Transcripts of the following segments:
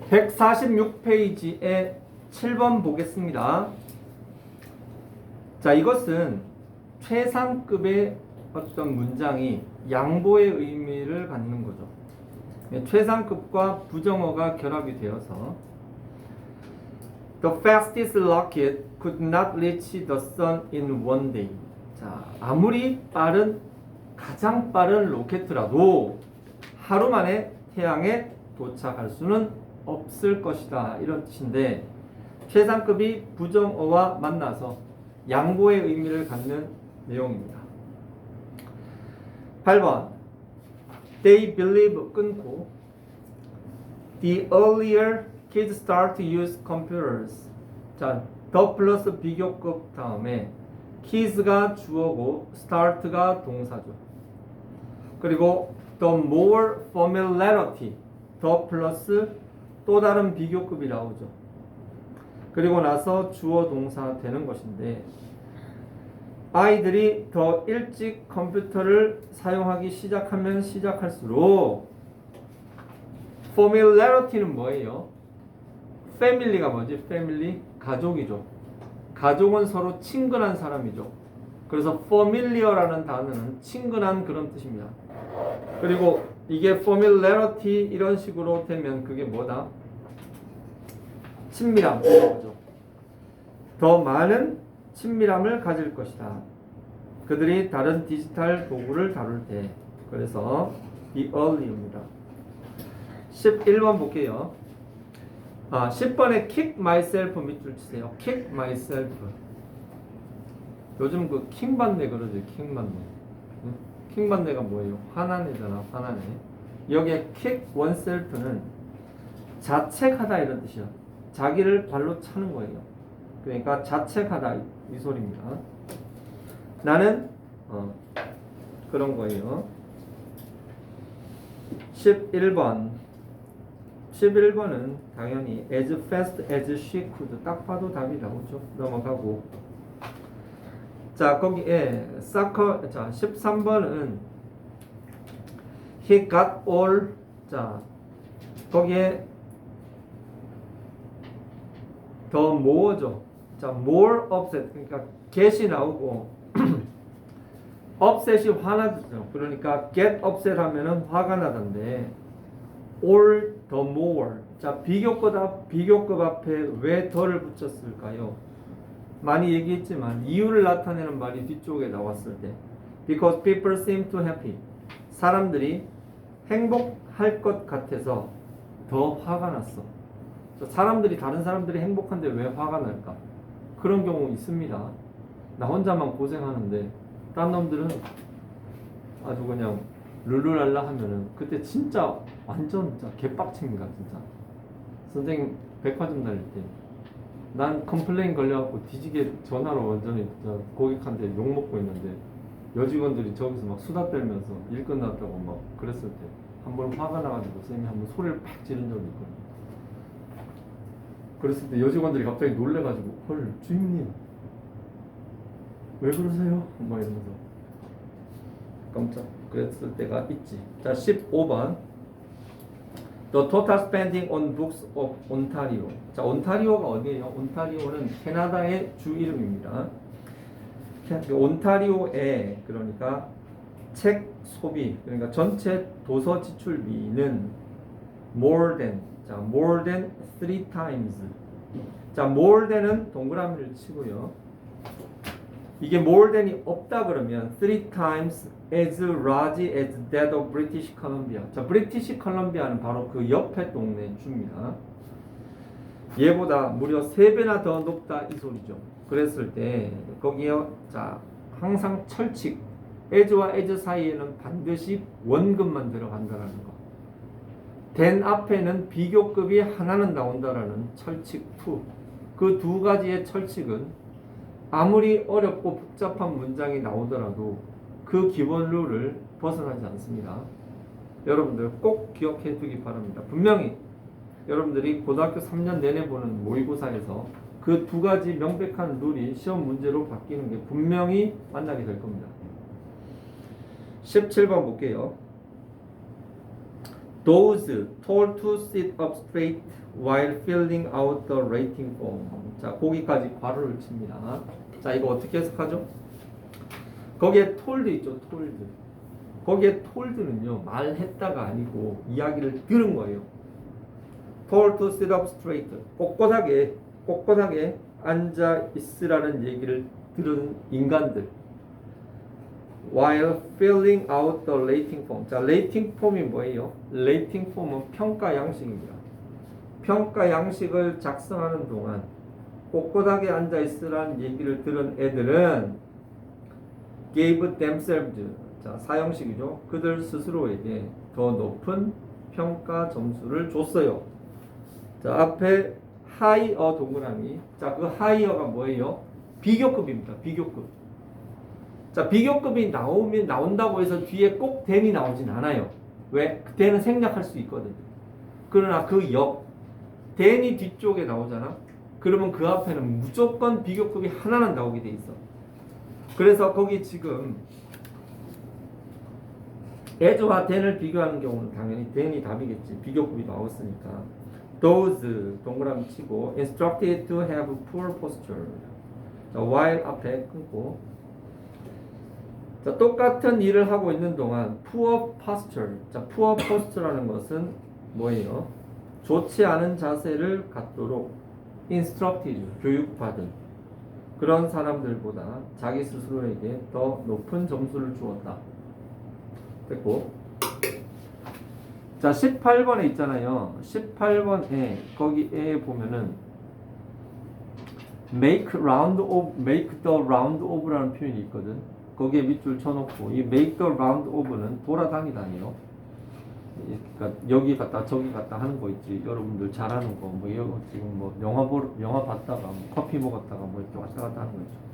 (146페이지에) 7번 보겠습니다. 자, 이것은 최상급의 어떤 문장이 양보의 의미를 갖는 거죠. 최상급과 부정어가 결합이 되어서 The fastest rocket could not reach the sun in one day. 자, 아무리 가장 빠른 로켓이라도 하루 만에 태양에 도착할 수는 없을 것이다. 이런 뜻인데 최상급이 부정어와 만나서 양보의 의미를 갖는 내용입니다. 8번 They believe 끊고 The earlier kids start to use computers. 자, the 플러스 비교급 다음에 kids가 주어고 start가 동사죠. 그리고 the more familiarity the 플러스 또 다른 비교급이 나오죠. 그리고 나서 주어 동사 되는 것인데 아이들이 더 일찍 컴퓨터를 사용하기 시작하면 시작할수록 familiarity는 뭐예요? family가 뭐지? family? 가족이죠. 가족은 서로 친근한 사람이죠. 그래서 familiar라는 단어는 친근한 그런 뜻입니다. 그리고 이게 familiarity 이런 식으로 되면 그게 뭐다? 친밀함. 더 많은 친밀함을 가질 것이다. 그들이 다른 디지털 도구를 다룰 때. 그래서 be early입니다. 11번 볼게요. 10번에 kick myself 밑줄 치세요. kick myself. 요즘 그 킹받네 그러지. 킹받네. 응? 킹받네가 뭐예요? 화난 애잖아. 화난 애. 여기에 kick oneself는 자책하다 이런 뜻이야. 자기를 발로 차는 거예요. 그러니까 자책하다 이 소리입니다. 나는 그런 거예요. 11번은 당연히 as fast as she could. 딱 봐도 답이 나오죠. 넘어가고. 자, 거기에 soccer. 자, 13번은 he got all. 자, 거기에 더 more죠. 자, more upset. 그러니까 get이 나오고 upset이 화나죠. 그러니까 get upset 하면은 화가 나던데 all the more. 자, 비교급 앞에 왜 더를 붙였을까요? 많이 얘기했지만 이유를 나타내는 말이 뒤쪽에 나왔을 때 because people seem to happy. 사람들이 행복할 것 같아서 더 화가 났어. 다른 사람들이 행복한데 왜 화가 날까? 그런 경우 있습니다. 나 혼자만 고생하는데 딴 놈들은 아주 그냥 룰루랄라 하면은 그때 진짜 완전 진짜 개빡칩니다. 진짜 선생님 백화점 다닐 때 난 컴플레인 걸려갖고 뒤지게 전화로 완전히 진짜 고객한테 욕먹고 있는데 여직원들이 저기서 막 수다 떨면서 일 끝났다고 막 그랬을 때 한 번 화가 나가지고 쌤이 한 번 소리를 팍 지른 적이 있거든요. 그랬을 때 여직원들이 갑자기 놀래가지고 헐 주임님 왜 그러세요? 막 이러면서 깜짝 그랬을 때가 있지. 자, 15번 The total spending on books of Ontario. 자, 온타리오가 어디예요? 온타리오는 캐나다의 주 이름입니다. 온타리오에 그러니까 책 소비 그러니까 전체 도서 지출비는 more than. 자, more than 3 times. 자, more than은 동그라미를 치고요. 이게 more than이 없다 그러면 3 times as large as that of British Columbia. 자, 브리티시 컬럼비아는 바로 그 옆에 동네 주입니다. 얘보다 무려 3배나 더 높다 이 소리죠. 그랬을 때 거기에 자, 항상 철칙 as와 as 사이에는 반드시 원급만 들어간다라는 거. than 앞에는 비교급이 하나는 나온다라는 철칙 2. 그 두 가지의 철칙은 아무리 어렵고 복잡한 문장이 나오더라도 그 기본 룰을 벗어나지 않습니다. 여러분들 꼭 기억해 두기 바랍니다. 분명히 여러분들이 고등학교 3년 내내 보는 모의고사에서 그 두 가지 명백한 룰이 시험 문제로 바뀌는 게 분명히 만나게 될 겁니다. 17번 볼게요. Those told to sit up straight while filling out the rating form. 자, 거기까지 괄호를 칩니다. 자, 이거 어떻게 해석하죠? 거기에 told 있죠, told. 거기에 told는요, 말했다가 아니고 이야기를 들은 거예요. told to sit up straight. 꼿꼿하게 앉아 있으라는 얘기를 들은 인간들. While filling out the rating form. 자, rating form이 뭐예요? rating form은 평가 양식입니다. 평가 양식을 작성하는 동안 꼿꼿하게 앉아 있으라는 얘기를 들은 애들은 gave themselves. 자, 사형식이죠. 그들 스스로에게 더 높은 평가 점수를 줬어요. 자, 앞에 higher 동그라미. 자, 그 higher가 뭐예요? 비교급입니다. 비교급. 자, 비교급이 나온다고 해서 뒤에 꼭 then이 나오진 않아요. 왜? then은 생략할 수 있거든요. 그러나 그 then이 뒤쪽에 나오잖아. 그러면 그 앞에는 무조건 비교급이 하나는 나오게 돼 있어. 그래서 거기 지금 as와 then을 비교하는 경우는 당연히 then이 답이겠지. 비교급이 나왔으니까. Those 동그라미 치고 instructed to have poor posture. 자, while 앞에 끊고. 자, 똑같은 일을 하고 있는 동안 poor posture. 자, poor posture라는 것은 뭐예요? 좋지 않은 자세를 갖도록 instructed, 교육받은 그런 사람들보다 자기 스스로에게 더 높은 점수를 주었다. 됐고. 자, 18번에 있잖아요. 18번에 거기에 보면은 make the round of라는 표현이 있거든. 거기에 밑줄 쳐놓고 이 make the round of는 돌아다니다니요. 그러니까 여기 갔다 저기 갔다 하는 거 있지. 여러분들 잘하는 거 뭐 지금 뭐 영화 봤다가 뭐 커피 먹었다가 뭐 이렇게 왔다 갔다 하는 거 있죠.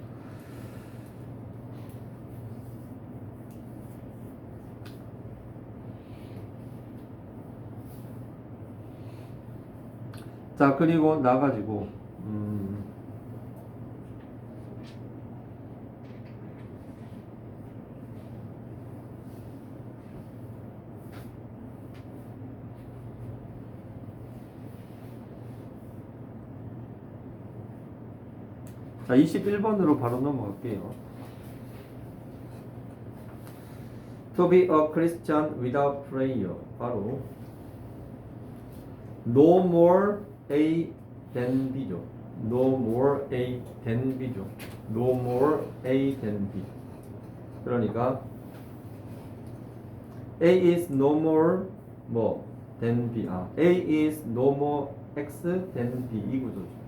자, 그리고 나가지고 자, 21번으로 바로 넘어갈게요. To be a Christian without prayer. 바로 no more A than B죠. No more A than B죠. No more A than B. 그러니까 A is no more 뭐 than B. A is no more X than B 이 구조죠.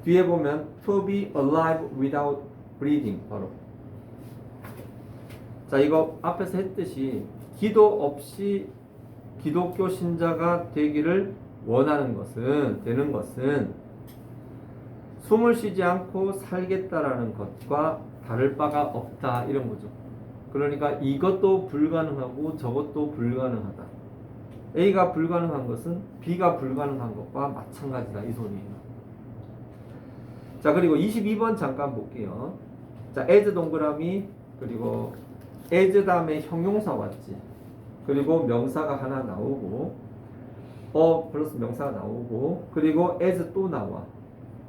뒤에 보면 to be alive without breathing 바로. 자, 이거 앞에서 했듯이 기도 없이 기독교 신자가 되기를 원하는 것은 되는 것은 숨을 쉬지 않고 살겠다라는 것과 다를 바가 없다 이런 거죠. 그러니까 이것도 불가능하고 저것도 불가능하다. A가 불가능한 것은 B가 불가능한 것과 마찬가지다 이 소리예요. 자, 그리고 22번 잠깐 볼게요. 자, as 동그라미 그리고 as 다음에 형용사 왔지. 그리고 명사가 하나 나오고 플러스 명사가 나오고 그리고 as 또 나와.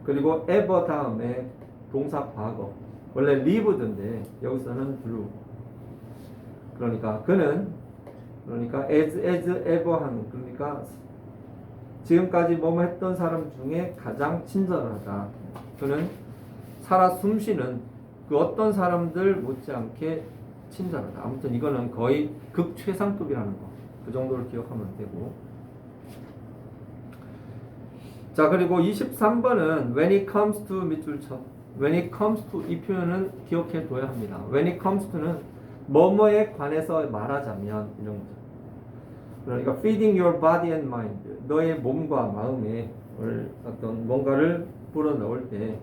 그리고 ever 다음에 동사 과거. 원래 lived인데 여기서는 blue. 그러니까 그는 as ever 하는 그러니까 지금까지 뭐뭐 했던 사람 중에 가장 친절하다. 그는 살아 숨쉬는 그 어떤 사람들 못지않게 친절하다. 아무튼 이거는 거의 극최상급이라는 거. 그 정도를 기억하면 되고. 자, 그리고 23번은 when it comes to 밑줄 쳐. when it comes to 이 표현은 기억해 둬야 합니다. when it comes to는 뭐뭐에 관해서 말하자면 이런 거죠. 그러니까 feeding your body and mind. 너의 몸과 마음에 어떤 뭔가를 불어넣을 때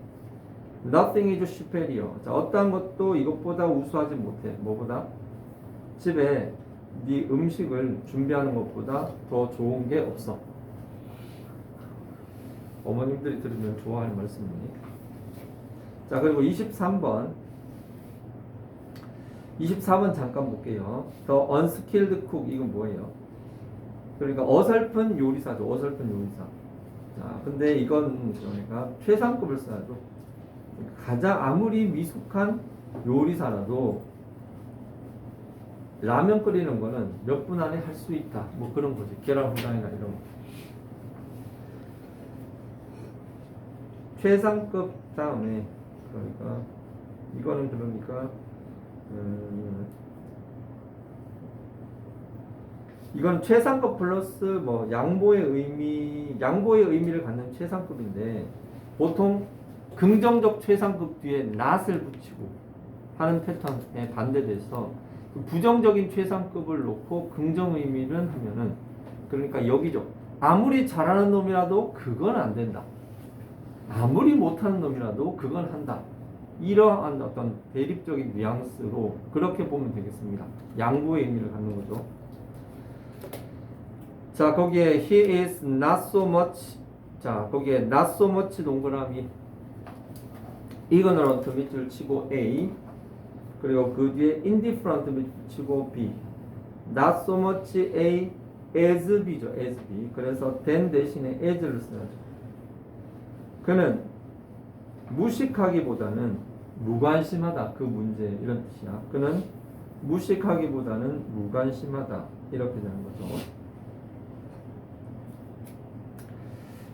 nothing is superior. 자, 어떠한 것도 이것보다 우수하지 못해. 뭐보다? 집에 네 음식을 준비하는 것보다 더 좋은 게 없어. 어머님들이 들으면 좋아할 말씀이네. 자, 그리고 23번. 24번 잠깐 볼게요. The unskilled cook, 이건 뭐예요? 그러니까 어설픈 요리사죠. 어설픈 요리사. 자, 근데 이건 그러니까 최상급을 써야죠. 가장 아무리 미숙한 요리사라도 라면 끓이는 거는 몇 분 안에 할 수 있다. 뭐 그런 거지. 계란 후라이나 이런 거. 최상급 다음에 그러니까 이거는 그러니까 이건 최상급 플러스 뭐 양보의 의미를 갖는 최상급인데 보통 긍정적 최상급 뒤에 not을 붙이고 하는 패턴에 반대돼서 부정적인 최상급을 놓고 긍정 의미를 하면은 그러니까 여기죠. 아무리 잘하는 놈이라도 그건 안 된다. 아무리 못하는 놈이라도 그건 한다. 이러한 어떤 대립적인 뉘앙스로 그렇게 보면 되겠습니다. 양보의 의미를 갖는 거죠. 자, 거기에 he is not so much. 자, 거기에 not so much 동그라미 ignorant 밑줄 치고 A, 그리고 그 뒤에 indifferent 밑줄 치고 B. not so much A as B죠. as B. 그래서 than 대신에 as를 써야죠. 그는 무식하기보다는 무관심하다. 그 문제 이런 뜻이야. 그는 무식하기보다는 무관심하다. 이렇게 되는 거죠.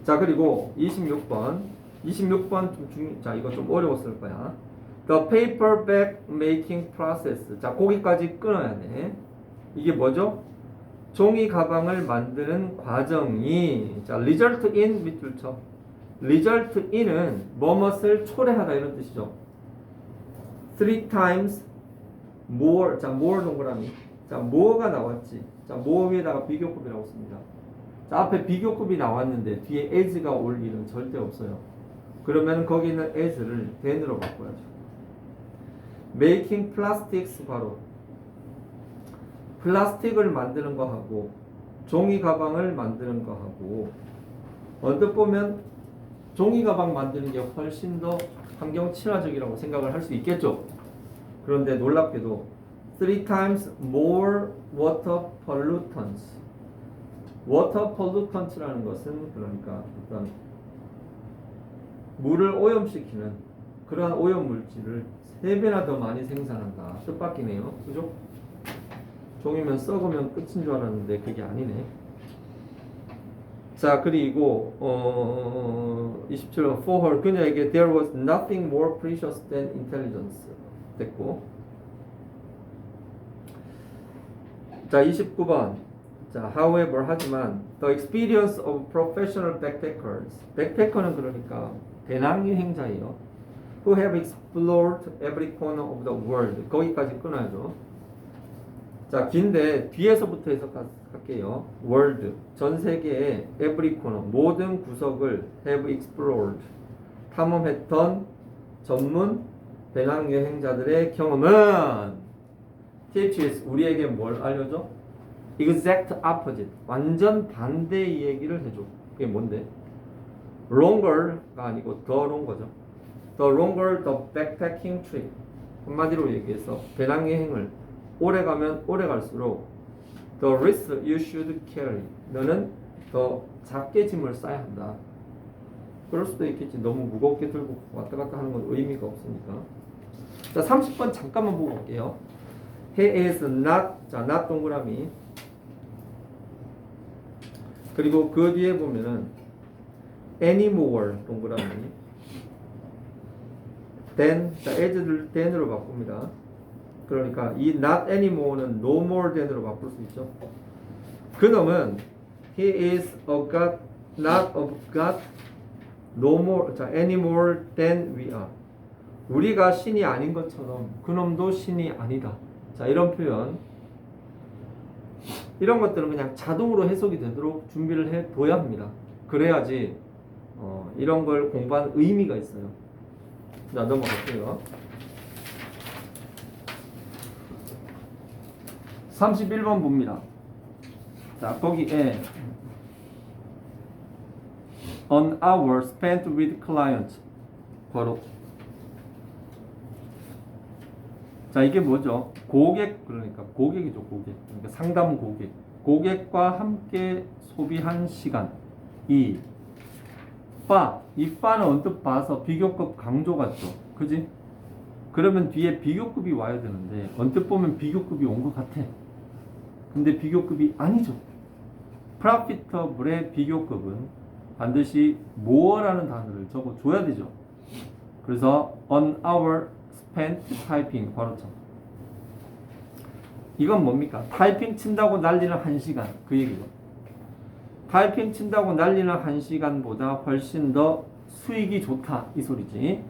자, 그리고 26번. 26번 자, 이거 좀 어려웠을 거야. The paperback making process. 자, 거기까지 끊어야 돼. 이게 뭐죠? 종이 가방을 만드는 과정이 자, result in 밑줄 쳐. result in은 뭐뭇을 초래하다 이런 뜻이죠. 3 times more. 자, more 동그라미. 자, more가 나왔지. 자, more 위에다가 비교급이라고 씁니다. 자, 앞에 비교급이 나왔는데 뒤에 as가 올 일은 절대 없어요. 그러면 거기 있는 as를 than으로 바꿔야죠. making plastics 바로 플라스틱을 만드는 거 하고 종이 가방을 만드는 거 하고 언뜻 보면 종이 가방 만드는 게 훨씬 더 환경 친화적이라고 생각을 할 수 있겠죠. 그런데 놀랍게도 3 times more water pollutants. water pollutants라는 것은 그러니까 어떤 물을 오염시키는 그러한 오염 물질을 3배나 더 많이 생산한다. 뜻밖이네요. 그죠? 종이면 썩으면 끝인 줄 알았는데 그게 아니네. 자, 그리고 27번 for her 그녀에게 there was nothing more precious than intelligence 됐고. 자, 29번 자, however 하지만 the experience of professional backpackers backpacker는 그러니까 배낭 여행자예요. who have explored every corner of the world 거기까지 끊어야죠. 자, 긴데 뒤에서부터 해서 갈게요. world 전 세계의 every corner 모든 구석을 have explored 탐험했던 전문 배낭 여행자들의 경험은 teaches 우리에게 뭘 알려줘? exact opposite 완전 반대의 얘기를 해줘. 그게 뭔데? longer가 아니고 더 longer죠. the longer the backpacking trip 한마디로 얘기해서 배낭 여행을 오래 가면 오래 갈수록 the risk you should carry 너는 더 작게 짐을 싸야 한다. 그럴 수도 있겠지. 너무 무겁게 들고 왔다 갔다 하는 건 의미가 없으니까. 자, 30번 잠깐만 보고 올게요. He is not 자, not 동그라미 그리고 그 뒤에 보면은 anymore 동그라미 then 자, as를 then으로 바꿉니다. 그러니까 이 not anymore는 no more than으로 바꿀 수 있죠. 그놈은 he is a god, not a god, no more, 자, any more than we are. 우리가 신이 아닌 것처럼 그놈도 신이 아니다. 자, 이런 표현, 이런 것들은 그냥 자동으로 해석이 되도록 준비를 해둬야 합니다. 그래야지 이런 걸 공부하는 의미가 있어요. 자, 넘어갈게요. 31번 봅니다. 자, 거기에 an hour spent with clients. 괄호. 자, 이게 뭐죠? 고객, 그러니까 고객이죠, 고객. 그러니까 상담 고객. 고객과 함께 소비한 시간. 이 바는 언뜻 봐서 비교급 강조 같죠? 그지? 그러면 뒤에 비교급이 와야 되는데 언뜻 보면 비교급이 온 것 같아. 근데 비교급이 아니죠. profitable의 비교급은 반드시 more라는 단어를 적어줘야 되죠. 그래서 an hour spent typing 괄호점. 이건 뭡니까? 타이핑 친다고 날리는 1시간 그 얘기죠. 타이핑 친다고 날리는 1시간보다 훨씬 더 수익이 좋다 이 소리지.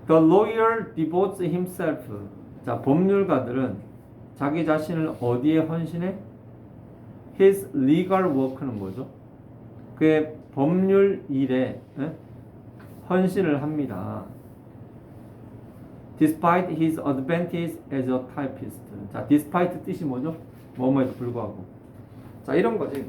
The lawyer devotes himself. 자, 법률가들은 자기 자신을 어디에 헌신해? His legal work는 뭐죠? 그의 법률 일에 헌신을 합니다. Despite his advantage as a typist. 자, despite 뜻이 뭐죠? 뭐뭐에도 불구하고. 자, 이런 거지.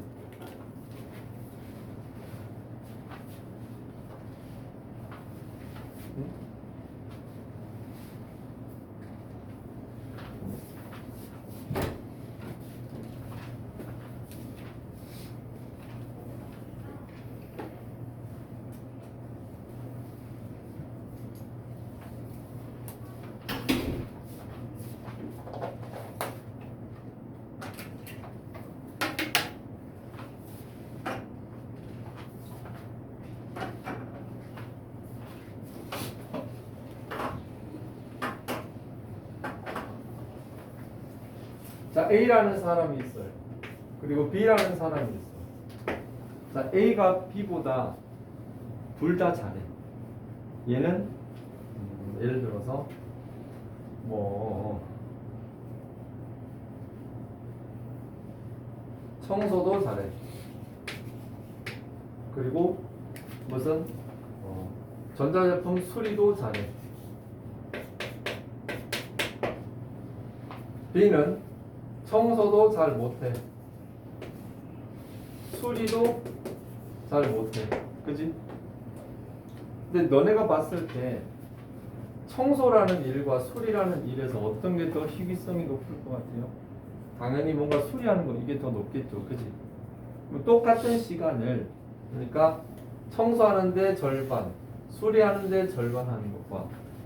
자, A라는 사람이 있어요. 그리고 B라는 사람이 있어요. 자, A가 B보다 둘 다 잘해. 얘는 예를 들어서 뭐 청소도 잘해. 그리고 무슨 전자제품 수리도 잘해. B는 청소도 잘 못해. 수리도 잘 못해. 그지? 근데 너네가 봤을 때 청소라는 일과 수리라는 일에서 어떤 게 더 희귀성이 높을 것 같아요? 당연히 뭔가 수리하는 거 이게 더 높겠죠. 그지? 똑같은 시간을 그러니까 청소하는데 절반, 수리하는데 절반 하는 것과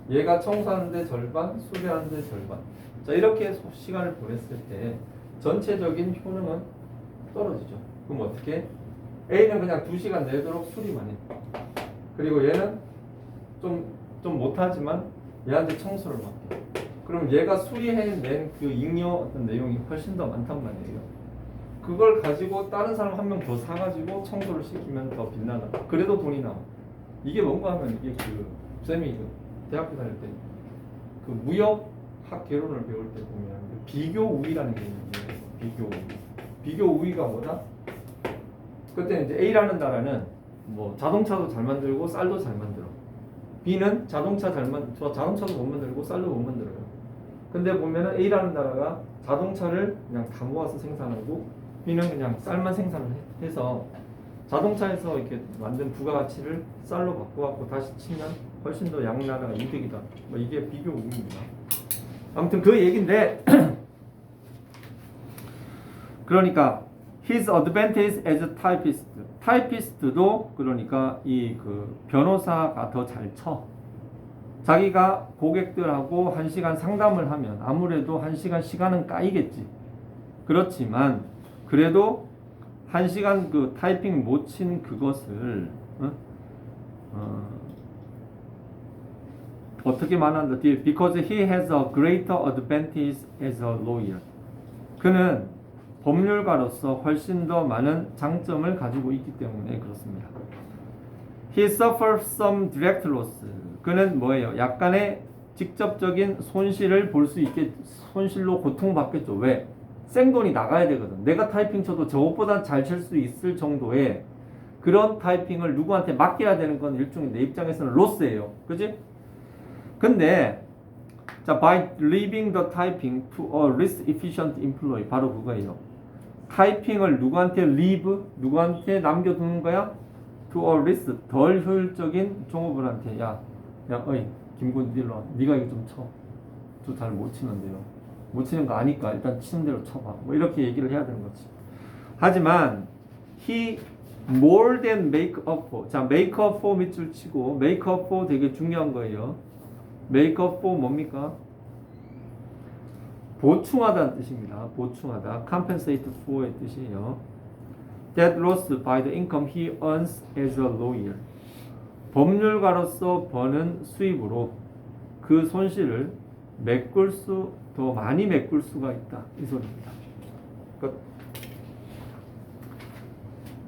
얘가 청소하는데 절반, 수리하는데 절반. 자, 이렇게 시간을 보냈을 때 전체적인 효능은 떨어지죠. 그럼 어떻게? A는 그냥 2시간 내도록 수리만 해. 그리고 얘는 좀 못하지만 얘한테 청소를 맡겨. 그럼 얘가 수리해낸 그 잉여 어떤 내용이 훨씬 더 많단 말이에요. 그걸 가지고 다른 사람 한 명 더 사가지고 청소를 시키면 더 빛나다. 그래도 돈이 나와. 이게 뭔가 하면 이게 쌤이 대학교 다닐 때 그 무역 학 개론을 배울 때 보면 비교 우위라는 게 있는데 비교 우위가 뭐다? 그때 이제 A라는 나라는 뭐 자동차도 잘 만들고 쌀도 잘 만들어. B는 자동차도 못 만들고 쌀도 못 만들어요. 근데 보면은 A라는 나라가 자동차를 그냥 다 모아서 생산하고 B는 그냥 쌀만 생산을 해서 자동차에서 이렇게 만든 부가가치를 쌀로 바꿔갖고 다시 치면 훨씬 더 양 나라가 이득이다. 뭐 이게 비교 우위입니다. 아무튼 그 얘긴데 그러니까 his advantage as a typist. 타이피스트도 그러니까 이 그 변호사가 더 잘 쳐. 자기가 고객들하고 1시간 상담을 하면 아무래도 1시간 시간은 까이겠지. 그렇지만 그래도 1시간 그 타이핑 못 친 그것을 어떻게 말한다? Because he has a greater advantage as a lawyer. 그는 법률가로서 훨씬 더 많은 장점을 가지고 있기 때문에 그렇습니다. He suffers some direct loss. 그는 뭐예요? 약간의 직접적인 손실을 볼 수 있게 손실로 고통받겠죠. 왜? 생돈이 나가야 되거든. 내가 타이핑 쳐도 저것보다 잘 칠 수 있을 정도의 그런 타이핑을 누구한테 맡겨야 되는 건 일종의 내 입장에서는 로스예요. 그지? 근데 자, by leaving the typing to a less efficient employee. 바로 그거예요. 타이핑을 누구한테 leave? 누구한테 남겨두는 거야? to a less 덜 효율적인 종업원한테 어이 김군 일로 와. 네가 이거 좀 쳐. 저 잘 못 치는데요. 못 치는 거 아니까 일단 치는 대로 쳐봐. 뭐 이렇게 얘기를 해야 되는 거지. 하지만 he more than make up for. 자, make up for 밑줄 치고 make up for 되게 중요한 거예요. make up for 뭡니까? 보충하다는 뜻입니다. 보충하다. compensate for의 뜻이에요. that loss by the income he earns as a lawyer. 법률가로서 버는 수입으로 그 손실을 더 많이 메꿀 수가 있다. 이 소리입니다. 끝.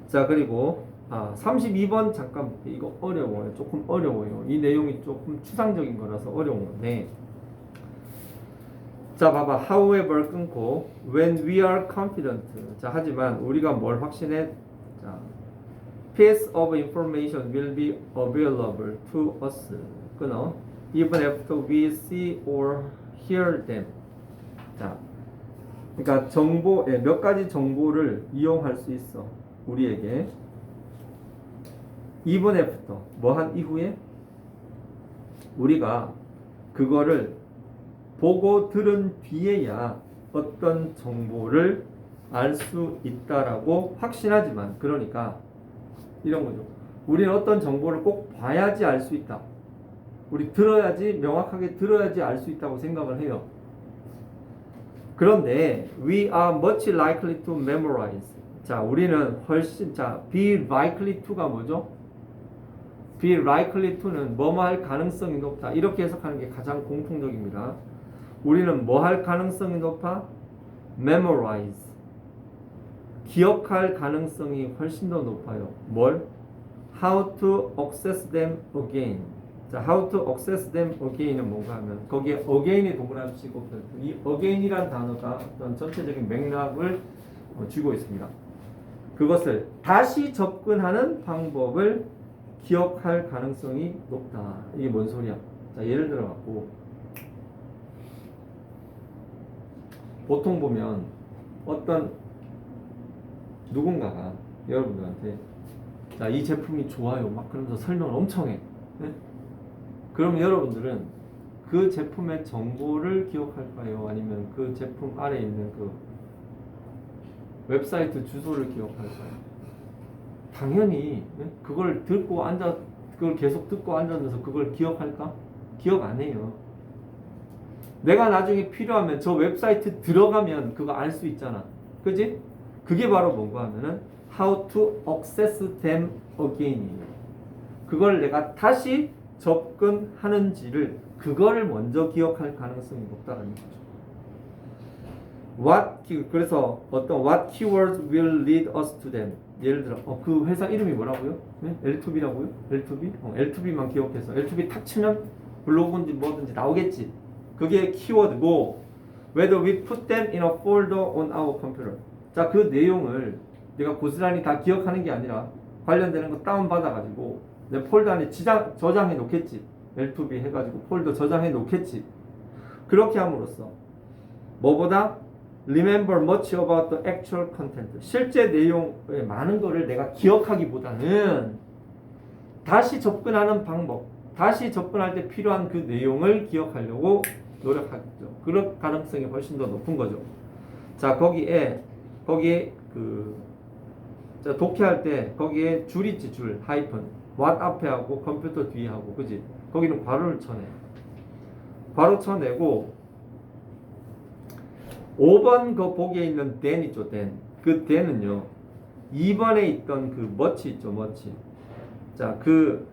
자, 그리고 32번 잠깐 볼게요. 이거 어려워요. 조금 어려워요. 이 내용이 조금 추상적인 거라서 어려운 건데. 자, 봐봐. however 끊고 when we are confident. 자, 하지만 우리가 뭘 확신해? 자, piece of information will be available to us. 끊어. even after we see or hear them. 자, 그러니까 몇 가지 정보를 이용할 수 있어. 우리에게. even after 뭐 한 이후에 우리가 그거를 보고 들은 뒤에야 어떤 정보를 알 수 있다라고 확신하지만, 그러니까 이런 거죠. 우리는 어떤 정보를 꼭 봐야지 알 수 있다. 우리 명확하게 들어야지 알 수 있다고 생각을 해요. 그런데 we are much likely to memorize. 자, 우리는 훨씬 be likely to가 뭐죠? be likely to는 뭐뭐 할 가능성이 높다. 이렇게 해석하는 게 가장 공통적입니다. 우리는 뭐 할 가능성이 높아? memorize. 기억할 가능성이 훨씬 더 높아요. 뭘? how to access them again. 자, how to access them again은 뭔가 하면 거기에 again이 동그라미치고 이 again이란 단어가 어떤 전체적인 맥락을 쥐고 있습니다. 그것을 다시 접근하는 방법을 기억할 가능성이 높다. 이게 뭔 소리야? 자, 예를 들어 갖고 보통 보면 어떤 누군가가 여러분들한테 자, 이 제품이 좋아요 막 그러면서 설명을 엄청 해. 네? 그러면 여러분들은 그 제품의 정보를 기억할까요? 아니면 그 제품 아래에 있는 그 웹사이트 주소를 기억할까요? 당연히 그걸 계속 듣고 앉아서 그걸 기억할까? 기억 안 해요. 내가 나중에 필요하면 저 웹사이트 들어가면 그거 알 수 있잖아. 그지? 그게 바로 뭔가 하면은 how to access them again이에요. 그걸 내가 다시 접근하는지를 그거를 먼저 기억할 가능성이 높다는 거죠. 그래서 what keywords will lead us to them. 예를 들어 그 회사 이름이 뭐라고요? 네? L2B라고요? L2B? L2B만 기억해서 L2B 탁 치면 블로그인지 뭐든지 나오겠지. 그게 키워드고 whether we put them in a folder on our computer. 자, 그 내용을 내가 고스란히 다 기억하는 게 아니라 관련되는 거 다운받아가지고 내 폴더 안에 저장해 놓겠지. L2B 해가지고 폴더 저장해 놓겠지. 그렇게 함으로써 뭐보다 remember much about the actual content. 실제 내용의 많은 거를 내가 기억하기보다는 다시 접근하는 방법, 다시 접근할 때 필요한 그 내용을 기억하려고 노력하겠죠. 그럴 가능성이 훨씬 더 높은 거죠. 자, 거기에 독해할 때 거기에 줄 있지, 줄, 하이픈. what 앞에 하고 컴퓨터 뒤에 하고, 그지? 거기는 괄호를 쳐내. 괄호 쳐내고 5번 그 보기에 있는 then 있죠, then. 그 then은요 2번에 있던 그 much 있죠, much. 자, 그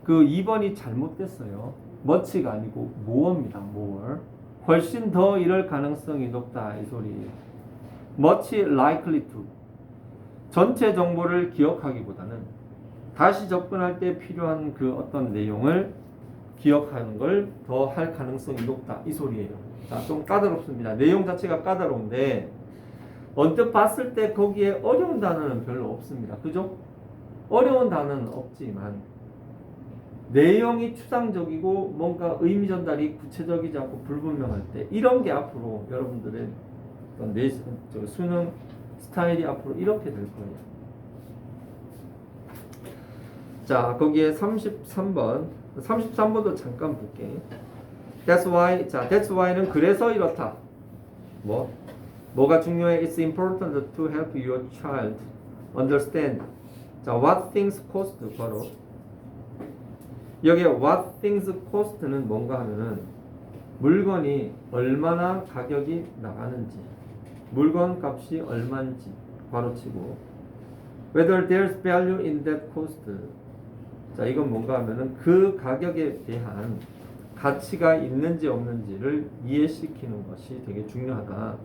2번이 잘못됐어요. much가 아니고 more입니다. more. 훨씬 더 이럴 가능성이 높다, 이 소리예요. much likely to. 전체 정보를 기억하기보다는 다시 접근할 때 필요한 그 어떤 내용을 기억하는 걸 더 할 가능성이 높다, 이 소리예요. 자, 좀 까다롭습니다. 내용 자체가 까다로운데 언뜻 봤을 때 거기에 어려운 단어는 별로 없습니다. 그죠? 어려운 단어는 없지만 내용이 추상적이고 뭔가 의미 전달이 구체적이지 않고 불분명할 때 이런 게 앞으로 여러분들의 어떤 수능 스타일이 앞으로 이렇게 될 거예요. 자, 거기에 33번도 잠깐 볼게. That's why, 자, that's why는 그래서 이렇다. 뭐가 중요해? It's important to help your child understand. 자, what things cost 바로 여기에 what things cost는 뭔가 하면은 물건이 얼마나 가격이 나가는지, 물건 값이 얼마인지 바로 치고 whether there's value in that cost. 자, 이건 뭔가 하면은 그 가격에 대한 가치가 있는지 없는지를 이해시키는 것이 되게 중요하다.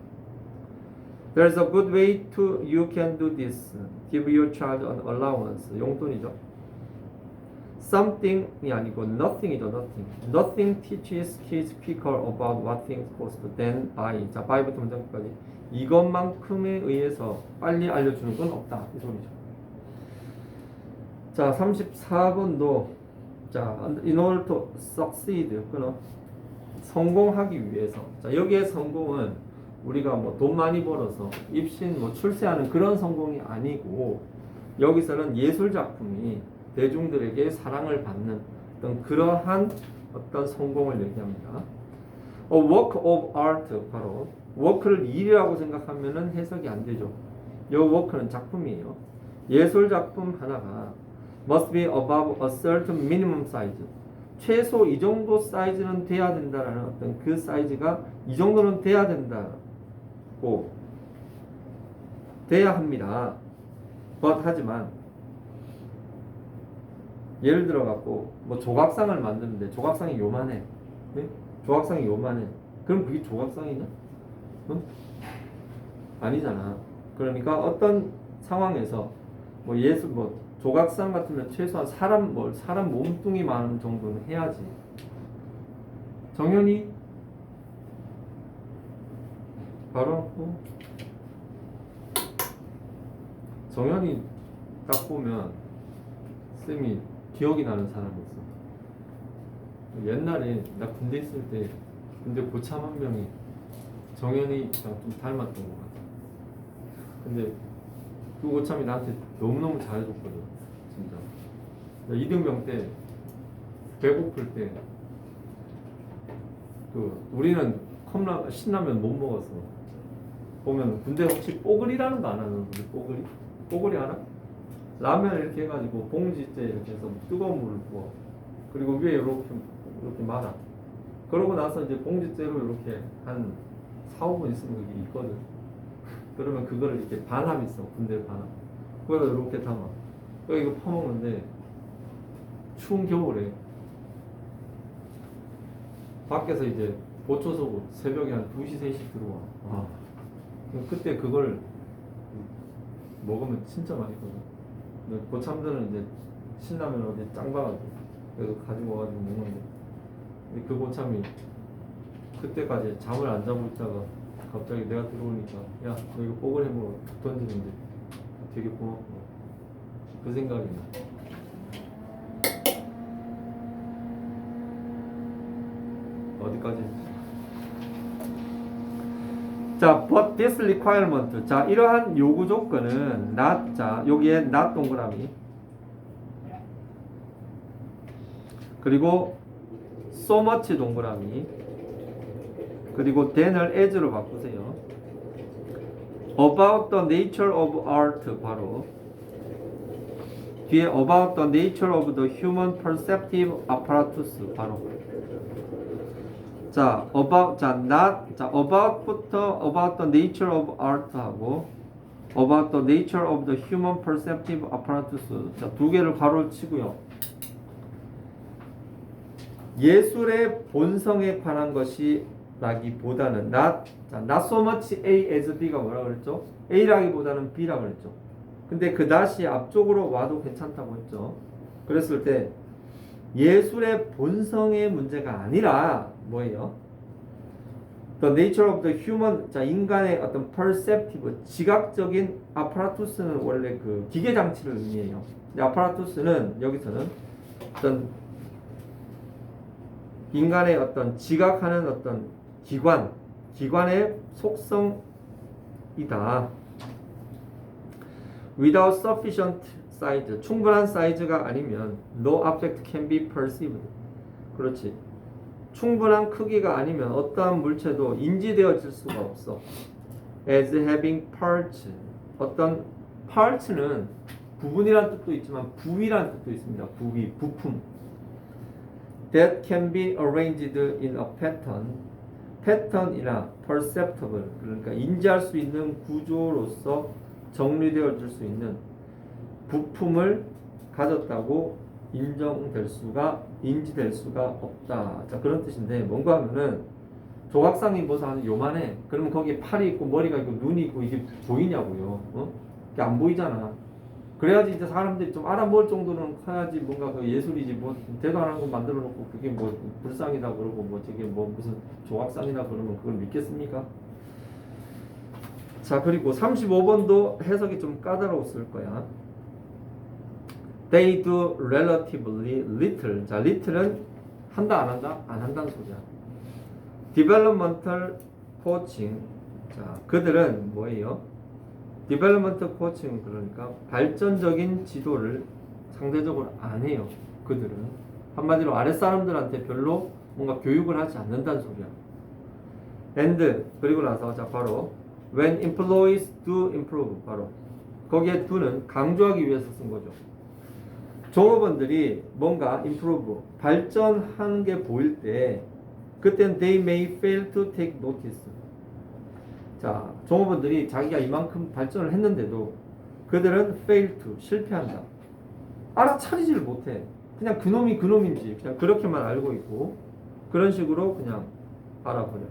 There's a good way to you can do this. Give your child an allowance. 용돈이죠. Something이 아니고 nothing이죠. Nothing teaches kids quicker about what things cost than by. 자, by부터 문장까지 이것만큼에 의해서 빨리 알려주는 건 없다. 이 소리죠. 자, 34번도 자, in order to succeed 끊어 성공하기 위해서. 자, 여기에 성공은 우리가 뭐 돈 많이 벌어서 입신 뭐 출세하는 그런 성공이 아니고 여기서는 예술 작품이 대중들에게 사랑을 받는 어떤 그러한 어떤 성공을 얘기합니다. A work of art 바로 work를 일이라고 생각하면은 해석이 안 되죠. 이 work는 작품이에요. 예술 작품 하나가 must be above a certain minimum size. 최소 이 정도 사이즈는 돼야 된다라는 어떤 그 사이즈가 이 정도는 돼야 된다고 돼야 합니다. but 하지만 예를 들어 갖고 뭐 조각상을 만드는데 조각상이 요만해. 네? 조각상이 요만해. 그럼 그게 조각상이냐? 응? 아니잖아. 그러니까 어떤 상황에서 뭐 예술 뭐 조각상 같으면 최소한 사람 몸뚱이만 정도는 해야지. 정연이 바로 정연이 딱 보면 쌤이 기억이 나는 사람이 있어. 옛날에 나 군대 있을 때 군대 고참 한 명이 정연이랑 좀 닮았던 것 같아. 근데 그 고참이 나한테 너무너무 잘해줬거든. 진짜. 이등병 때 배고플 때 우리는 신라면 못 먹었어. 보면 군대 혹시 뽀글이라는 거 아나? 뽀글이 알아? 라면을 이렇게 해가지고 봉지째 이렇게 해서 뜨거운 물을 부어. 그리고 위에 이렇게 말아. 그러고 나서 이제 봉지째로 이렇게 한 4-5분 있으면 그게 있거든. 그러면 그거를 이렇게 반합 있어. 군대 반합. 그걸 이렇게 담아. 이거 퍼먹는데 추운 겨울에 밖에서 이제 보초소 새벽에 한 2시, 3시 들어와. 그때 그걸 먹으면 진짜 맛있거든. 고참들은 이제 신라면 어디 짱 봐가지고 그래서 가지고 와가지고 먹는데 근데 그 고참이 그때까지 잠을 안 자고 있다가 갑자기 내가 들어오니까 야 너 이거 뽀글 해먹어 던지는데 되게 고맙고 그 생각이 나. 어디까지? 자, but this requirement. 자, 이러한 요구 조건은 not. 자, 여기에 not 동그라미. 그리고 so much 동그라미. 그리고 than을 as로 바꾸세요. about the nature of art 바로 뒤에 about the nature of the human perceptive apparatus 바로 자, about부터 about the nature of art 하고 about the nature of the human perceptive apparatus. 자, 두 개를 가로를 치고요. 예술의 본성에 관한 것이라기보다는 not so much A as B가 뭐라고 그랬죠? A라기보다는 B라고 그랬죠. 근데 그 not이 앞쪽으로 와도 괜찮다고 했죠. 그랬을 때 예술의 본성의 문제가 아니라 뭐예요? The nature of the human. 자, 인간의 어떤 perceptive, 지각적인 apparatus는 원래 그 기계 장치를 의미해요. 근데 apparatus는 여기서는 어떤 인간의 어떤 지각하는 어떤 기관의 속성이다. without sufficient size, 충분한 사이즈가 아니면 no object can be perceived. 그렇지. 충분한 크기가 아니면 어떠한 물체도 인지되어질 수가 없어. as having parts. 어떤 parts는 부분이라는 뜻도 있지만 부위라는 뜻도 있습니다. 부위, 부품. that can be arranged in a pattern. 패턴이나 perceptible, 그러니까 인지할 수 있는 구조로서 정리되어질 수 있는 부품을 가졌다고 인지될 수가 없다. 자, 그런 뜻인데 뭔가 하면은 조각상이 뭐서 한 요만해. 그러면 거기에 팔이 있고 머리가 있고 눈이 있고 이게 보이냐고요. 어? 이게 안 보이잖아. 그래야지 이제 사람들이 좀 알아볼 정도는 커야지 뭔가 그 예술이지 뭐 대도 안 하는 거 만들어 놓고 그게 뭐 불상이다 그러고 뭐 저게 뭐 무슨 조각상이다 그러면 그걸 믿겠습니까? 자, 그리고 35번도 해석이 좀 까다로웠을 거야. They do relatively little. 자, little은 한다 안 한다? 안 한다는 소리야. Developmental coaching. 자, 그들은 뭐예요? Developmental coaching 그러니까 발전적인 지도를 상대적으로 안 해요. 그들은 한마디로 아랫사람들한테 별로 뭔가 교육을 하지 않는다는 소리야. And 그리고 나서 자 바로 when employees do improve 바로 거기에 do는 강조하기 위해서 쓴 거죠. 종업원들이 뭔가 improve 발전하는 게 보일 때 그땐 they may fail to take notice. 자, 종업원들이 자기가 이만큼 발전을 했는데도 그들은 fail to 실패한다. 알아차리지를 못해. 그냥 그놈이 그놈인지 그냥 그렇게만 알고 있고 그런 식으로 그냥 알아버려.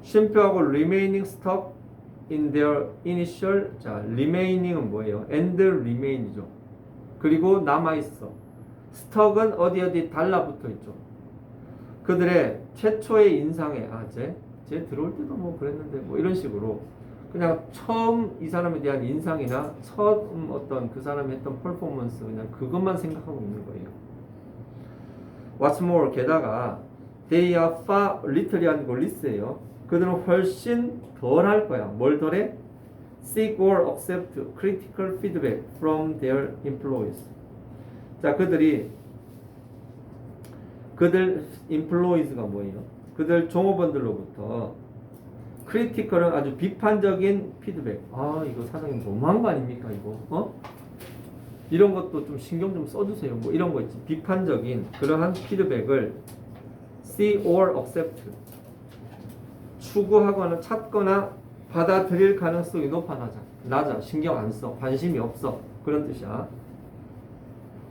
쉼표하고 remaining stuck in their initial. 자, remaining은 뭐예요? and remain이죠. 그리고 남아있어. stuck은 어디 달라붙어 있죠. 그들의 최초의 인상에 쟤 들어올 때도 뭐 그랬는데 뭐 이런 식으로 그냥 처음 이 사람에 대한 인상이나 처음 어떤 그 사람이 했던 퍼포먼스 그냥 그것만 생각하고 있는 거예요. What's more 게다가 they are far little이 아니고 less예요. 그들은 훨씬 덜 할 거야. 뭘 덜해? Seek or accept critical feedback from their employees. 자, 그들 employees가 뭐예요? 그들 종업원들로부터 크리티컬은 아주 비판적인 피드백. 이거 사장님 너무한 거 아닙니까 이거? 이런 것도 좀 신경 좀 써주세요. 뭐 이런 거 있지. 비판적인 그러한 피드백을 see or accept 추구하거나 찾거나 받아들일 가능성이 낮아. 신경 안 써. 관심이 없어. 그런 뜻이야.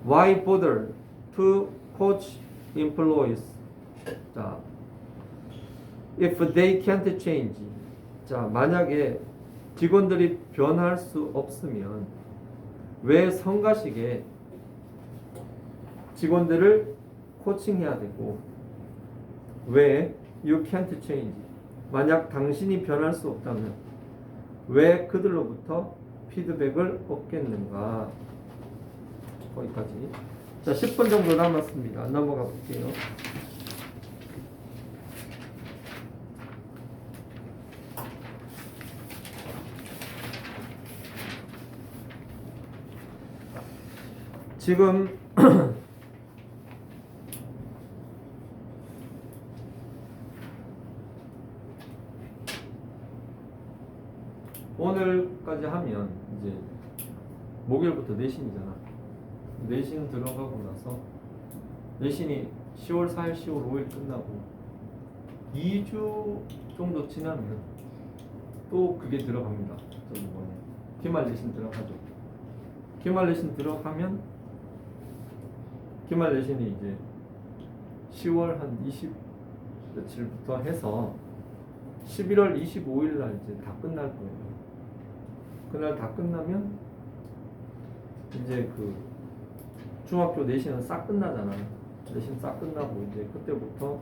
Why bother to coach employees? 자, if they can't change. 자, 만약에 직원들이 변할 수 없으면 왜 성가시게 직원들을 코칭해야 되고 왜 you can't change? 만약 당신이 변할 수 없다면 왜 그들로부터 피드백을 얻겠는가? 거기까지. 자, 10분 정도 남았습니다. 넘어가 볼게요. 지금 오늘까지 하면 이제 목요일부터 내신이잖아. 내신 들어가고 나서 내신이 10월 4일, 10월 5일 끝나고 2주 정도 지나면 또 그게 들어갑니다. 저 이번에 기말 내신 들어가죠. 기말 내신 들어가면 기말 내신이 이제 10월 한 20 며칠부터 해서 11월 25일 날 이제 다 끝날 거예요. 그날 다 끝나면 이제 그 중학교 내신은 싹 끝나잖아. 내신 싹 끝나고 이제 그때부터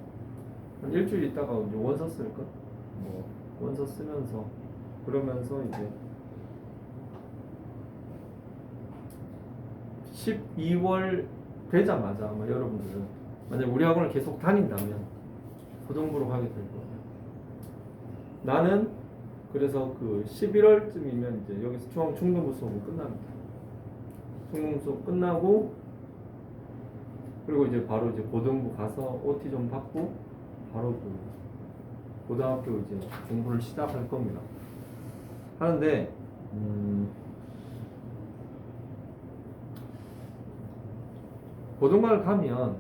한 일주일 있다가 이제 원서 쓸까? 뭐 원서 쓰면서 그러면서 이제 12월 되자마자 아마 여러분들은 만약 우리 학원을 계속 다닌다면 고등부로 가게 될 거예요. 나는 그래서 그 11월쯤이면 이제 여기서 중등부 수업은 끝납니다. 중등부 수업 끝나고 그리고 이제 바로 이제 고등부 가서 OT 좀 받고 바로 그 고등학교 이제 공부를 시작할 겁니다. 하는데 고등학을 가면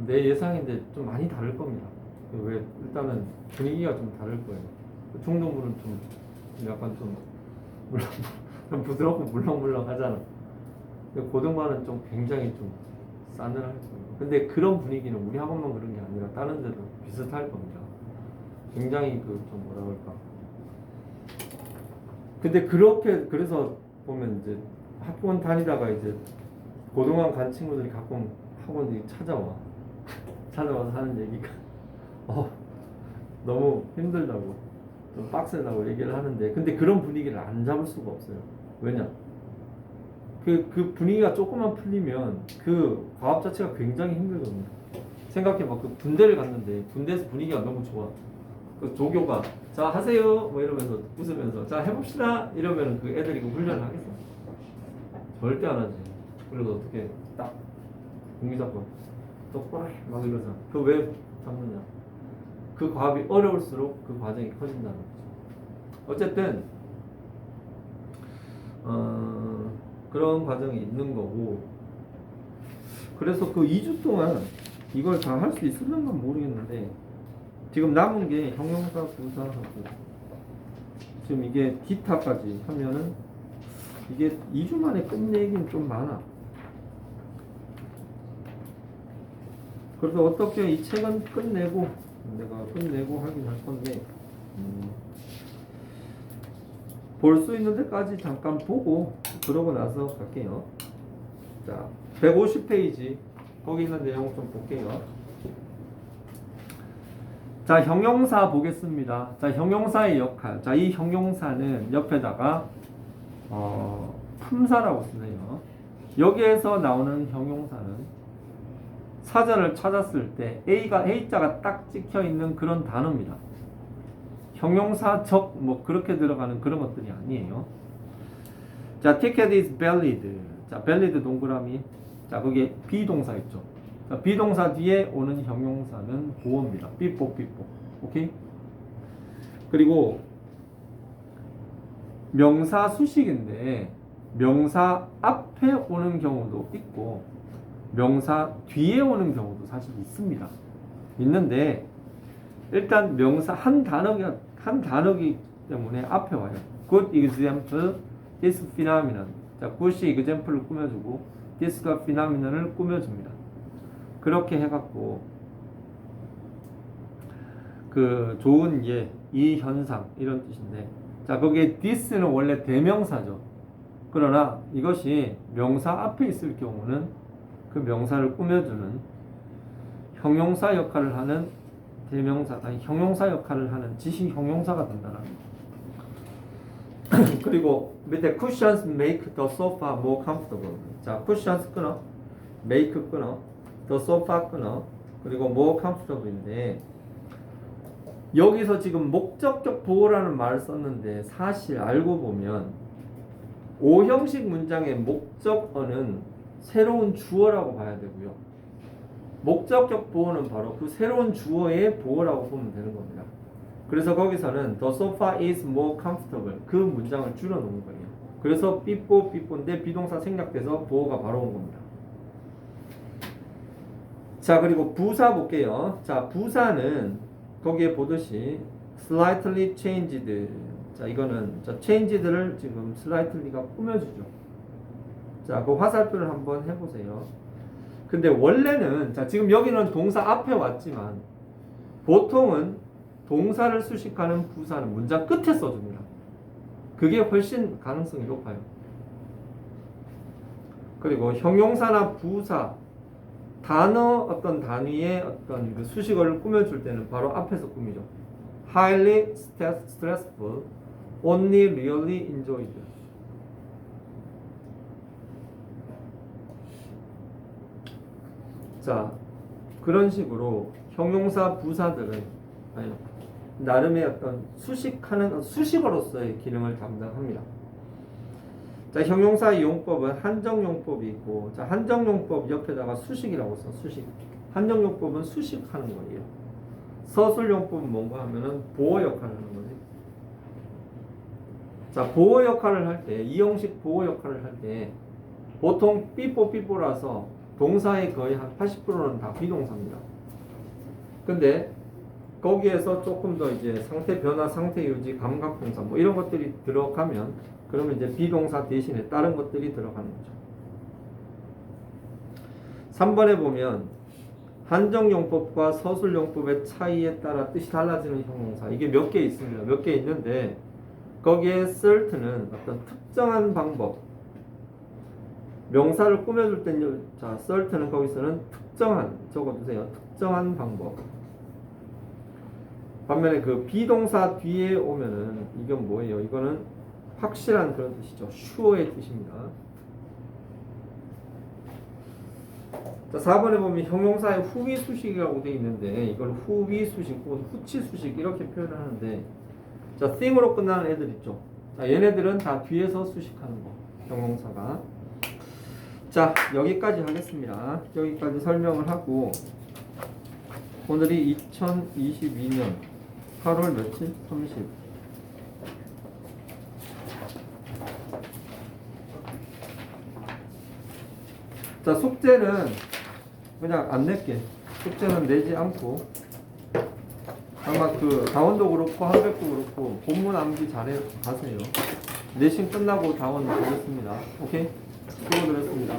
내 예상인데 좀 많이 다를 겁니다. 왜 일단은 분위기가 좀 다를 거예요. 중등부는 좀 약간 좀 좀 부드럽고 물렁물렁하잖아. 고등반은 좀 굉장히 좀 싸늘할 거예요. 근데 그런 분위기는 우리 학원만 그런 게 아니라 다른 데도 비슷할 겁니다. 굉장히 그 좀 뭐라 그럴까. 근데 그렇게 그래서 보면 이제 학원 다니다가 이제 고등학원 간 친구들이 가끔 학원에 찾아와서 하는 얘기가 너무 힘들다고 좀 빡세다고 얘기를 하는데 근데 그런 분위기를 안 잡을 수가 없어요. 왜냐? 그 분위기가 조금만 풀리면 그 과업 자체가 굉장히 힘들거든요. 생각해봐. 그 군대를 갔는데 군대에서 분위기가 너무 좋아. 그 조교가 자 하세요 뭐 이러면서 웃으면서 자 해봅시다 이러면 그 애들이 그 훈련을 하겠어? 절대 안 하지. 그래서 어떻게 딱 공기 잡고 똑바로 해 막 이러잖아. 그 왜 잡느냐? 그 과업이 어려울수록 그 과정이 커진다는 거죠. 어쨌든 그런 과정이 있는 거고 그래서 그 2주 동안 이걸 다 할 수 있을런가 모르겠는데 지금 남은 게 형용사, 부사하고 지금 이게 기타까지 하면은 이게 2주 만에 끝내긴 좀 많아. 그래서 어떻게 이 책은 끝내고 내가 끝내고 하긴 할 건데 볼 수 있는 데까지 잠깐 보고 그러고 나서 갈게요. 자, 150페이지 거기 있는 내용 좀 볼게요. 자, 형용사 보겠습니다. 자, 형용사의 역할. 자, 이 형용사는 옆에다가 품사라고 쓰네요. 여기에서 나오는 형용사는 사전을 찾았을 때 A자가 딱 찍혀 있는 그런 단어입니다. 형용사적 뭐 그렇게 들어가는 그런 것들이 아니에요. 자, ticket is valid. 자, valid 동그라미. 자, 거기에 비동사 있죠. 자, 비동사 뒤에 오는 형용사는 보어입니다. 삐뽀. 오케이? 그리고 명사 수식인데 명사 앞에 오는 경우도 있고 명사 뒤에 오는 경우도 사실 있습니다. 있는데 일단 명사 한 단어기 때문에 앞에 와요. Good example, this phenomenon. 자, good이 example를 꾸며주고 this가 phenomenon을 꾸며줍니다. 그렇게 해갖고 그 좋은 예, 이 현상 이런 뜻인데 자, 거기에 this는 원래 대명사죠. 그러나 이것이 명사 앞에 있을 경우는 그 명사를 꾸며주는 형용사 역할을 하는 대명사, 아니 형용사 역할을 하는 지시 형용사가 된다는 거. 그리고 밑에 cushions make the sofa more comfortable. 자, cushions 끊어, make 끊어, the sofa 끊어, 그리고 more comfortable인데 여기서 지금 목적격 보호라는 말을 썼는데 사실 알고 보면 오형식 문장의 목적어는 새로운 주어라고 봐야 되고요. 목적격 보호는 바로 그 새로운 주어의 보호라고 보면 되는 겁니다. 그래서 거기서는 the sofa is more comfortable 그 문장을 줄여놓은 거예요. 그래서 삐뽀인데 비동사 생략돼서 보호가 바로 온 겁니다. 자, 그리고 부사 볼게요. 자, 부사는 거기에 보듯이 slightly changed. 자, 이거는 changed를 지금 slightly가 꾸며주죠. 자, 그 화살표를 한번 해보세요. 근데 원래는 자, 지금 여기는 동사 앞에 왔지만 보통은 동사를 수식하는 부사는 문장 끝에 써줍니다. 그게 훨씬 가능성이 높아요. 그리고 형용사나 부사 단어 어떤 단위의 어떤 그 수식어를 꾸며줄 때는 바로 앞에서 꾸미죠. highly stressful, only really enjoyed. 자, 그런 식으로 형용사 부사들은 아니 나름의 어떤 수식어로서의 기능을 담당합니다. 자, 형용사의 용법은 한정용법이 있고, 자, 한정용법 옆에다가 수식이라고 써, 수식. 한정용법은 수식하는 거예요. 서술용법은 뭔가 하면은 보호 역할을 하는 거지. 자, 보호 역할을 할 때, 이 형식 보호 역할을 할 때, 보통 삐뽀삐뽀라서 동사의 거의 한 80%는 다 비동사입니다. 근데 거기에서 조금 더 이제 상태 변화, 상태 유지, 감각 동사 뭐 이런 것들이 들어가면 그러면 이제 비동사 대신에 다른 것들이 들어가는 거죠. 3번에 보면 한정용법과 서술용법의 차이에 따라 뜻이 달라지는 형용사 이게 몇 개 있습니다. 몇 개 있는데 거기에 certain은 어떤 특정한 방법 명사를 꾸며줄 때는 자 certain은 거기서는 특정한 적어두세요. 특정한 방법 반면에 그 비동사 뒤에 오면은 이건 뭐예요? 이거는 확실한 그런 뜻이죠. sure의 뜻입니다. 자, 4번에 보면 형용사의 후비 수식이라고 되어 있는데 이걸 후비 수식 혹은 후치 수식 이렇게 표현을 하는데 자, thing으로 끝나는 애들 있죠. 자, 얘네들은 다 뒤에서 수식하는 거. 형용사가. 자, 여기까지 하겠습니다. 여기까지 설명을 하고 오늘이 2022년 8월 며칠? 30. 자, 숙제는 그냥 안 낼게. 숙제는 내지 않고 아마 그 다원도 그렇고 한백도 그렇고 본문 암기 잘해 가세요. 내신 끝나고 다원 보겠습니다. 오케이? 수고드렸습니다.